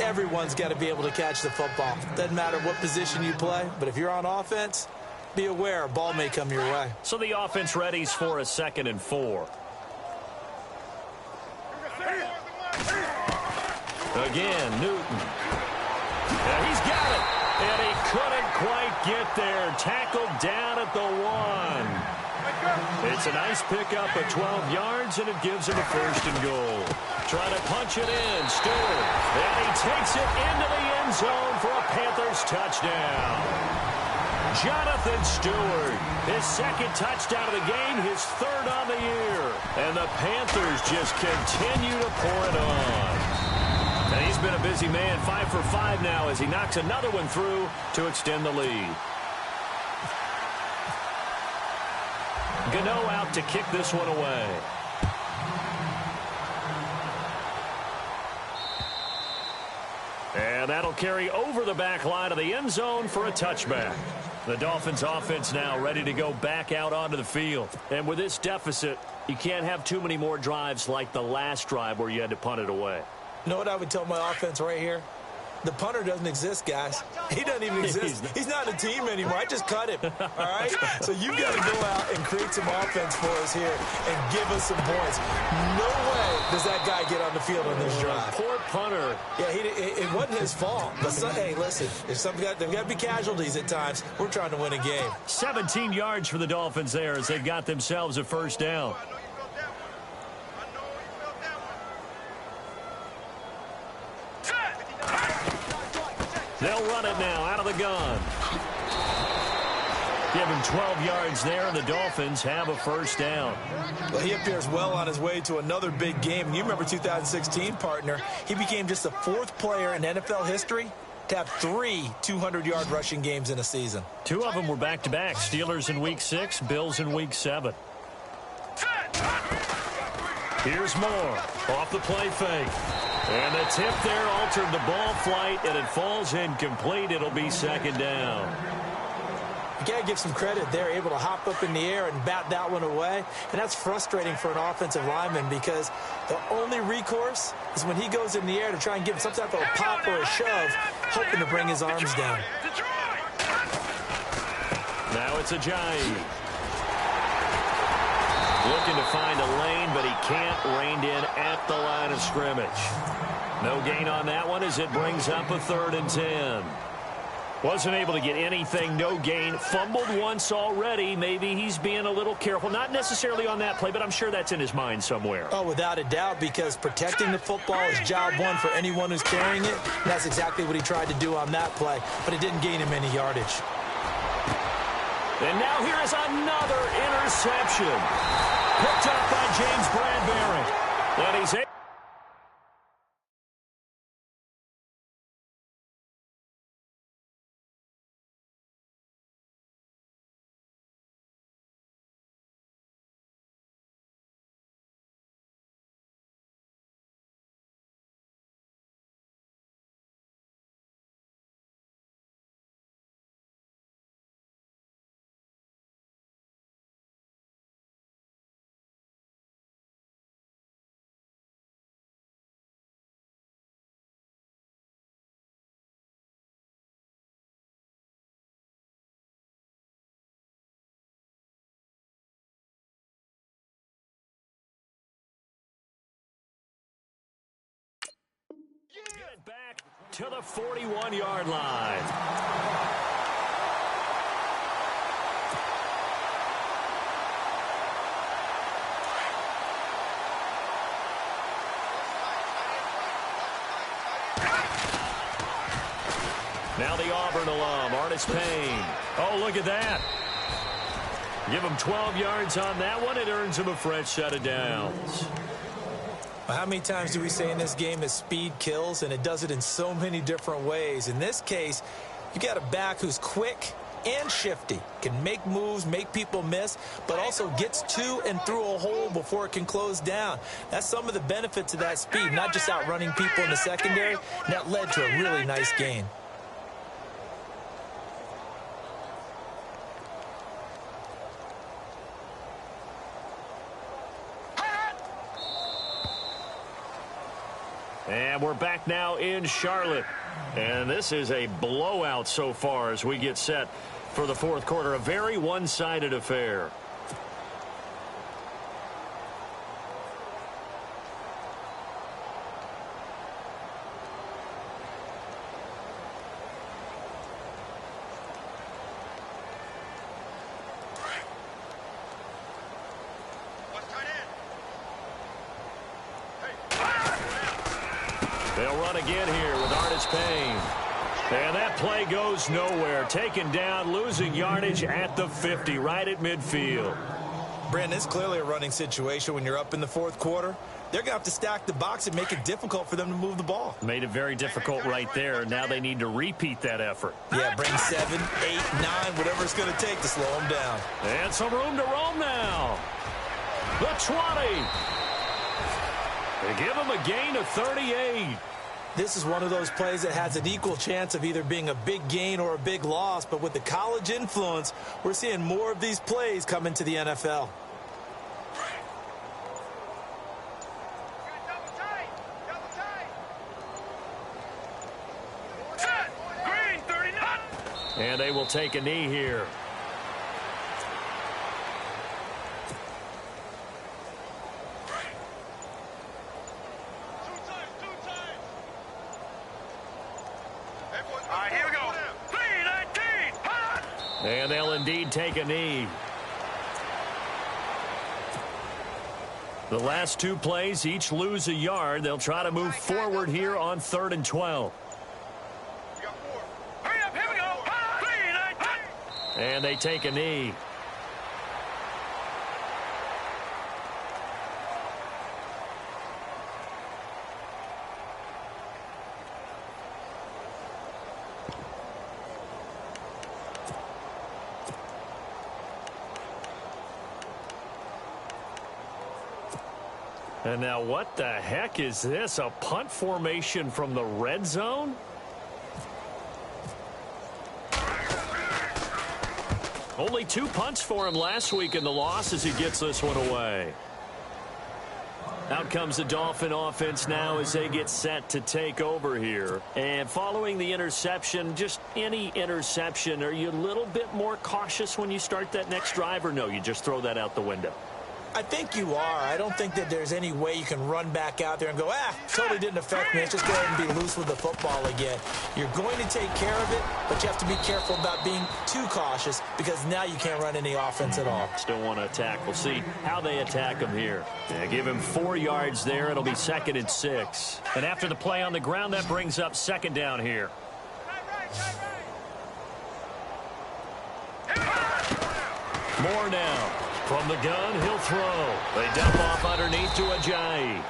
Everyone's got to be able to catch the football. Doesn't matter what position you play, but if you're on offense, be aware a ball may come your way. So the offense readies for a 2nd and 4. Again, Newton. Yeah, he's got it. And he couldn't quite get there. Tackled down at the 1. It's a nice pickup of 12 yards, and it gives him a 1st and goal. Trying to punch it in, Stewart. And he takes it into the end zone for a Panthers touchdown. Jonathan Stewart, his 2nd touchdown of the game, his 3rd on the year. And the Panthers just continue to pour it on. And he's been a busy man, 5 for 5 now as he knocks another one through to extend the lead. Gano out to kick this one away. And And that'll carry over the back line of the end zone for a touchback. The Dolphins offense now ready to go back out onto the field. And with this deficit, you can't have too many more drives like the last drive where you had to punt it away. You know what I would tell my offense right here? The punter doesn't exist, guys. He doesn't even exist. He's not a team anymore. I just cut him, all right? So you've got to go out and create some offense for us here and give us some points. No way does that guy get on the field on this drive. Poor punter. Yeah, it wasn't his fault. But, hey, listen, there's got to be casualties at times. We're trying to win a game. 17 yards for the Dolphins there as they've got themselves a first down. They'll run it now out of the gun. Give him 12 yards there, and the Dolphins have a first down. Well, he appears well on his way to another big game. You remember 2016, partner. He became just the 4th player in NFL history to have 3 200-yard rushing games in a season. 2 of them were back-to-back. Steelers in Week 6, Bills in Week 7. Here's Moore off the play fake. And the tip there altered the ball flight, and it falls incomplete. It'll be second down. You got to give some credit. They're able to hop up in the air and bat that one away. And that's frustrating for an offensive lineman because the only recourse is when he goes in the air to try and give him some type of a pop or a shove, hoping to bring his arms down. Now it's Ajayi. Looking to find a lane, but he can't. Reined in at the line of scrimmage. No gain on that one as it brings up a 3rd and 10. Wasn't able to get anything, no gain. Fumbled once already. Maybe he's being a little careful. Not necessarily on that play, but I'm sure that's in his mind somewhere. Oh, without a doubt, because protecting the football is job one for anyone who's carrying it. And that's exactly what he tried to do on that play, but it didn't gain him any yardage. And now here is another interception. Picked up by James Bradbury. And he's able. Get it back to the 41-yard line. Now the Auburn alum, Artis Payne. Oh, look at that. Give him 12 yards on that one. It earns him a fresh set of downs. Well, how many times do we say in this game that speed kills, and it does it in so many different ways? In this case, you got a back who's quick and shifty, can make moves, make people miss, but also gets to and through a hole before it can close down. That's some of the benefits of that speed, not just outrunning people in the secondary. And that led to a really nice gain. And we're back now in Charlotte. And this is a blowout so far as we get set for the 4th quarter. A very one-sided affair. They'll run again here with Artis Payne. And that play goes nowhere. Taken down, losing yardage at the 50, right at midfield. Brandon, it's clearly a running situation when you're up in the 4th quarter. They're going to have to stack the box and make it difficult for them to move the ball. Made it very difficult right there. Now they need to repeat that effort. Yeah, bring 7, 8, 9, whatever it's going to take to slow them down. And some room to roam now. The 20. They give him a gain of 38. This is one of those plays that has an equal chance of either being a big gain or a big loss, but with the college influence, we're seeing more of these plays come into the NFL. And they will take a knee here. All right, here we go. 3-19. And they'll indeed take a knee. The last two plays each lose a yard. They'll try to move forward here on 3rd and 12. And they take a knee. And now what the heck is this? A punt formation from the red zone? Only 2 punts for him last week in the loss as he gets this one away. Out comes the Dolphin offense now as they get set to take over here. And following the interception, just any interception, are you a little bit more cautious when you start that next drive, or no, you just throw that out the window? I think you are. I don't think that there's any way you can run back out there and go, totally didn't affect me. Let's just go ahead and be loose with the football again. You're going to take care of it, but you have to be careful about being too cautious because now you can't run any offense at all. Still want to attack. We'll see how they attack him here. Yeah, give him 4 yards there. It'll be 2nd and 6. And after the play on the ground, that brings up 2nd down here. More now. From the gun, he'll throw. They dump off underneath to Ajayi.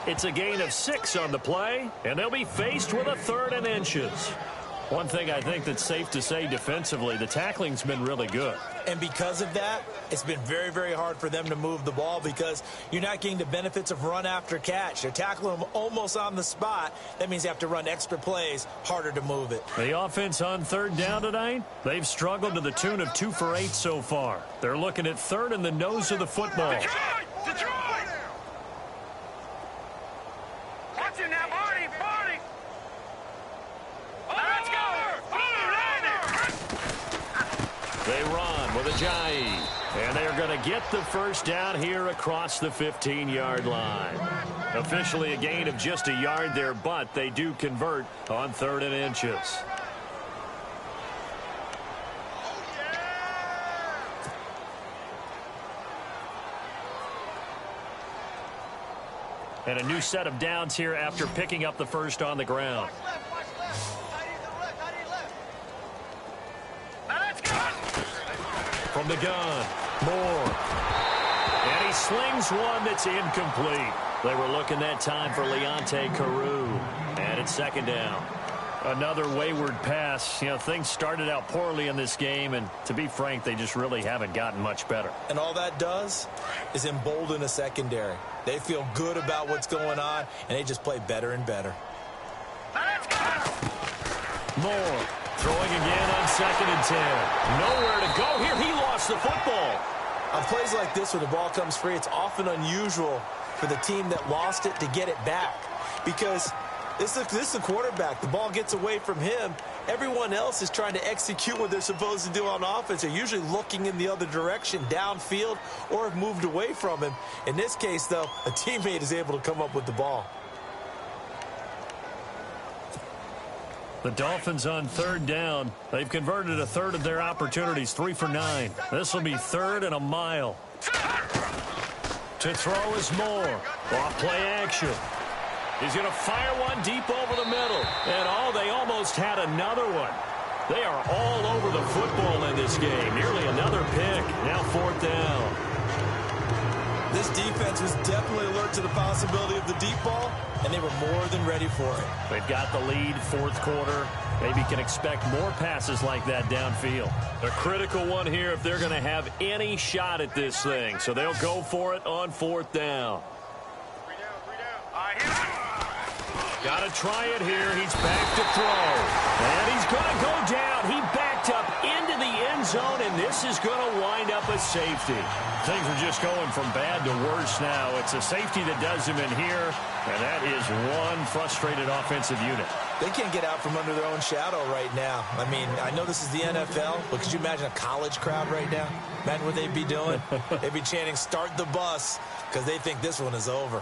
It's a gain of 6 on the play, and they'll be faced with a 3rd and inches. One thing I think that's safe to say defensively, the tackling's been really good. And because of that, it's been very, very hard for them to move the ball because you're not getting the benefits of run after catch. They're tackling them almost on the spot. That means you have to run extra plays, harder to move it. The offense on 3rd down tonight, they've struggled to the tune of 2 for 8 so far. They're looking at 3rd in the nose of the football. Detroit! Watch him now, Barney! Let's go! They run with Ajayi. And they're going to get the 1st down here across the 15-yard line. Officially a gain of just a yard there, but they do convert on 3rd and inches. And a new set of downs here after picking up the 1st on the ground. From the gun, Moore. And he slings one that's incomplete. They were looking that time for Leonte Carew. And it's 2nd down. Another wayward pass. You know, things started out poorly in this game, and to be frank, they just really haven't gotten much better. And all that does is embolden a secondary. They feel good about what's going on, and they just play better and better. Moore throwing again on 2nd and 10. Nowhere to go here. He lost the football. On plays like this where the ball comes free, it's often unusual for the team that lost it to get it back because this is the quarterback. The ball gets away from him. Everyone else is trying to execute what they're supposed to do on offense. They're usually looking in the other direction, downfield, or have moved away from him. In this case, though, a teammate is able to come up with the ball. The Dolphins on 3rd down. They've converted a 1/3 of their opportunities, 3 for 9. This will be 3rd and a mile. To throw is Moore. Off play action. He's going to fire one deep over the middle. And they almost had another one. They are all over the football in this game. Nearly another pick. Now 4th down. This defense was definitely alert to the possibility of the deep ball, and they were more than ready for it. They've got the lead, 4th quarter. Maybe can expect more passes like that downfield. A critical one here if they're going to have any shot at this thing. So they'll go for it on 4th down. 3 down. All right, here we go. Got to try it here. He's back to throw. And he's going to go down. He backed up into the end zone, and this is going to wind up a safety. Things are just going from bad to worse now. It's a safety that does him in here, and that is one frustrated offensive unit. They can't get out from under their own shadow right now. I mean, I know this is the NFL, but could you imagine a college crowd right now? Imagine what they'd be doing. They'd be chanting, "Start the bus," because they think this one is over.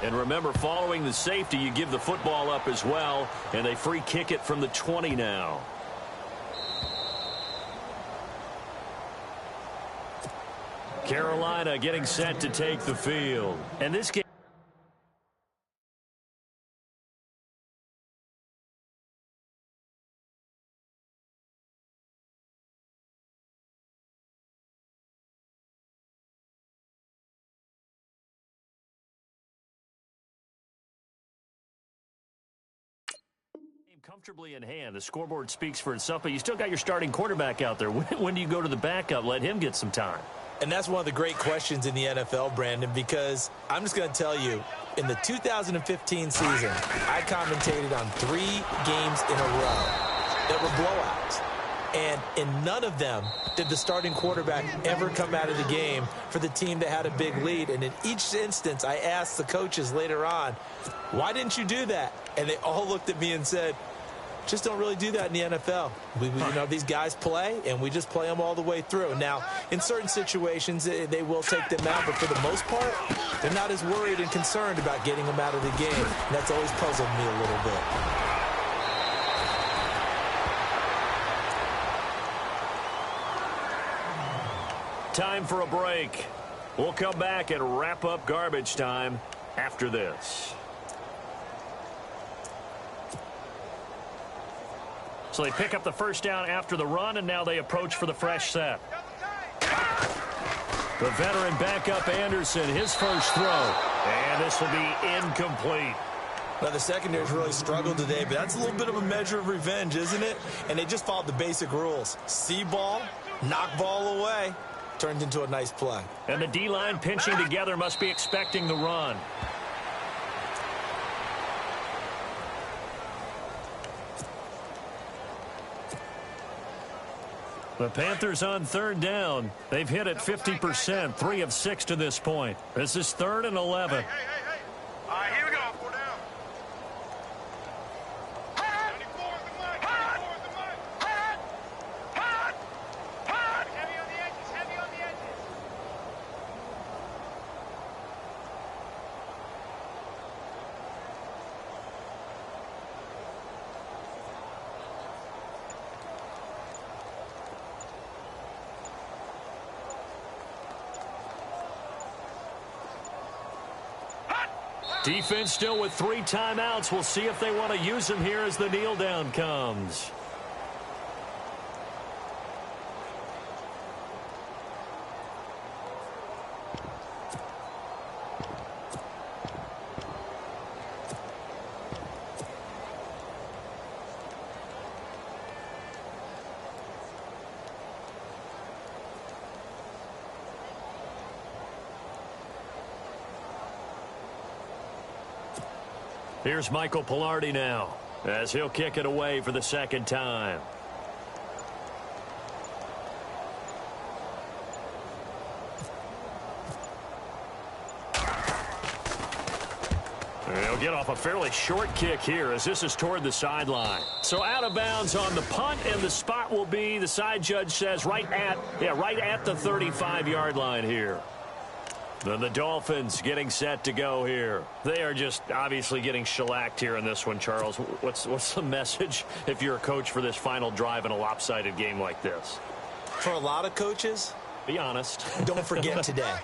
And remember, following the safety, you give the football up as well, and they free kick it from the 20 now. Carolina getting set to take the field. And this game comfortably in hand. The scoreboard speaks for itself, but you still got your starting quarterback out there. When do you go to the backup? Let him get some time. And that's one of the great questions in the NFL, Brandon, because I'm just going to tell you, in the 2015 season, I commentated on 3 games in a row that were blowouts. And in none of them did the starting quarterback ever come out of the game for the team that had a big lead. And in each instance, I asked the coaches later on, why didn't you do that? And they all looked at me and said, just don't really do that in the NFL. You know, these guys play, and we just play them all the way through. Now, in certain situations, they will take them out, but for the most part, they're not as worried and concerned about getting them out of the game. And that's always puzzled me a little bit. Time for a break. We'll come back and wrap up garbage time after this. So they pick up the first down after the run, and now they approach for the fresh set. The veteran backup Anderson, his first throw. And this will be incomplete. Now, the secondary's really struggled today, but that's a little bit of a measure of revenge, isn't it? And they just followed the basic rules. See ball, knock ball away. Turned into a nice play. And the D-line pinching together must be expecting the run. The Panthers on third down. They've hit it 50%, 3 of 6 to this point. This is 3rd and 11. Hey. All right, here we go. Defense still with 3 timeouts. We'll see if they want to use them here as the kneel down comes. Here's Michael Pilardi now, as he'll kick it away for the second time. They'll get off a fairly short kick here as this is toward the sideline. So out of bounds on the punt, and the spot will be, the side judge says, right at the 35-yard line here. Then the Dolphins getting set to go here. They are just obviously getting shellacked here in this one, Charles. What's the message if you're a coach for this final drive in a lopsided game like this? For a lot of coaches, be honest. Don't forget today.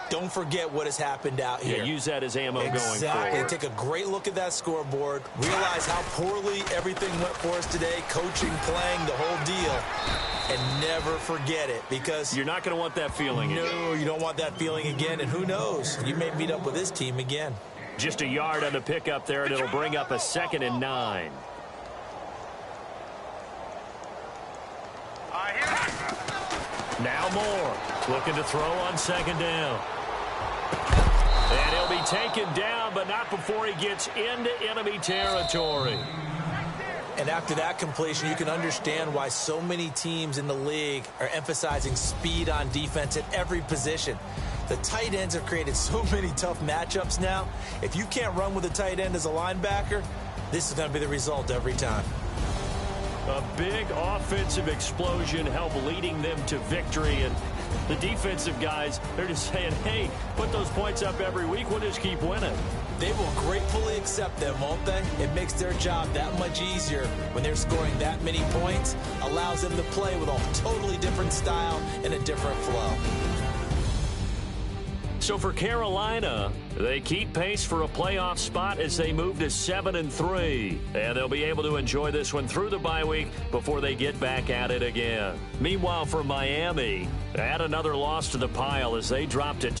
Don't forget what has happened out here. Yeah, use that as ammo going forward. Exactly. Take a great look at that scoreboard. Realize how poorly everything went for us today. Coaching, playing, the whole deal. And never forget it, because you're not going to want that feeling again. No, you don't want that feeling again. And who knows? You may meet up with this team again. Just a yard on the pickup there, and it'll bring up a 2nd and 9. Now Moore looking to throw on 2nd down. taken down, but not before he gets into enemy territory. And after that completion, you can understand why so many teams in the league are emphasizing speed on defense at every position. The tight ends have created so many tough matchups now. If you can't run with a tight end as a linebacker, this is going to be the result every time. A big offensive explosion helped leading them to victory. And the defensive guys, they're just saying, hey, put those points up every week. We'll just keep winning. They will gratefully accept them, won't they? It makes their job that much easier when they're scoring that many points. Allows them to play with a totally different style and a different flow. So for Carolina, they keep pace for a playoff spot as they move to 7-3. And they'll be able to enjoy this one through the bye week before they get back at it again. Meanwhile, for Miami, add another loss to the pile as they dropped it.